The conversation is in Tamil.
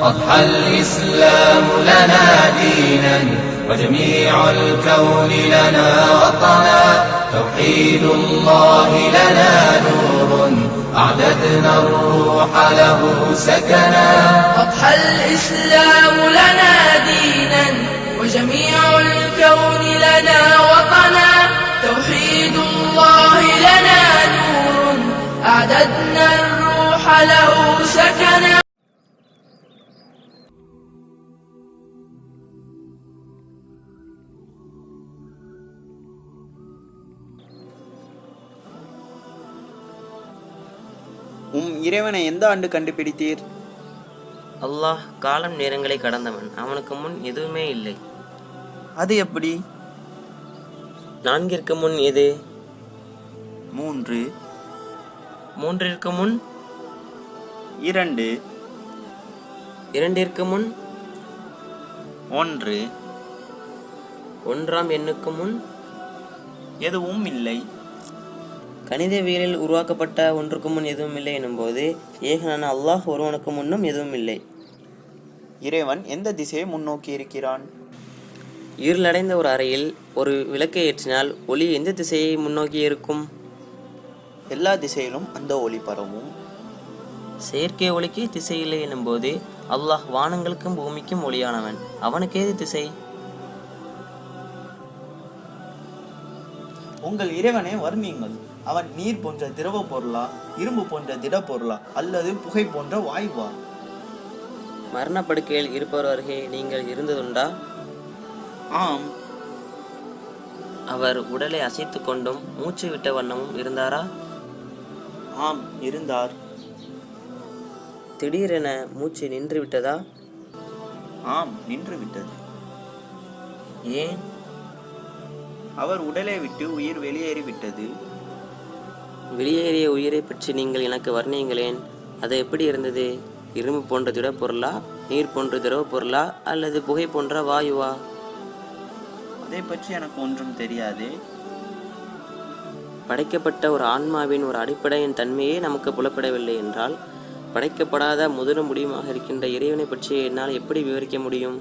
أضحى الإسلام لنا دينا وجميع الكون لنا وطنا توحيد الله لنا نور أعددنا الروح له سكنا أضحى الإسلام لنا دينا وجميع الكون لنا وطنا توحيد الله لنا نور أعددنا الروح له سكنا. இறைவனை எந்த ஆண்டு கண்டுபிடித்தீர்? அல்லாஹ் காலம் நேரங்களை கடந்தவன், அவனுக்கு முன் எதுவுமே இல்லை. அது எப்படி? 4 முன் எது? 3. 3 முன் 2. 2 முன் 1. 1ஆம் எண்ணுக்கு முன் எதுவும் இல்லை. கணிதவியலில் உருவாக்கப்பட்ட ஒன்றுக்கு முன் எதுவும் இல்லை எனும்போது ஏகனான அல்லாஹ் ஒருவனுக்கு முன்னும் எதுவும் இல்லை. இறைவன் எந்த திசையை முன்னோக்கி இருக்கிறான்? இருளடைந்த ஒரு அறையில் ஒரு விளக்கை ஏற்றினால் ஒளி எந்த திசையை முன்னோக்கி இருக்கும்? எல்லா திசையிலும் அந்த ஒளி பரவும். செயற்கை ஒளிக்கு திசை இல்லை எனும்போது அல்லாஹ் வானங்களுக்கும் பூமிக்கும் ஒளியானவன், அவனுக்கு ஏது திசை? உங்கள் இறைவனை வர்ணியுங்கள். அவன் நீர் போன்ற திரவ பொருளா, இரும்பு போன்ற திட பொருளா, அல்லது புகை போன்ற வாயுவா? மரணப்படுக்கையில் இருப்பவர் அருகே நீங்கள் இருந்ததுண்டா? ஆம். அவர் உடலை அசைத்து கொண்டும் மூச்சு விட்ட வண்ணமும் இருந்தாரா? ஆம், இருந்தார். திடீரென மூச்சு நின்று விட்டதா? ஆம், நின்று விட்டது. ஏன்? அவர் உடலை விட்டு உயிர் வெளியேறிவிட்டது. வெளியேறிய உயிரை பற்றி நீங்கள் எனக்கு வர்ணியுங்களேன். அது எப்படி இருந்தது? இரும்பு போன்ற திட பொருளா, நீர் போன்ற திரவ பொருளா, அல்லது புகை போன்ற வாயுவா? அதை பற்றி எனக்கு ஒன்றும் தெரியாதே. படைக்கப்பட்ட ஒரு ஆன்மாவின் ஒரு அடிப்படையின் தன்மையே நமக்கு புலப்படவில்லை என்றால் படைக்கப்படாத முதலும் முடியுமாக இருக்கின்ற இறைவனை பற்றி என்னால் எப்படி விவரிக்க முடியும்?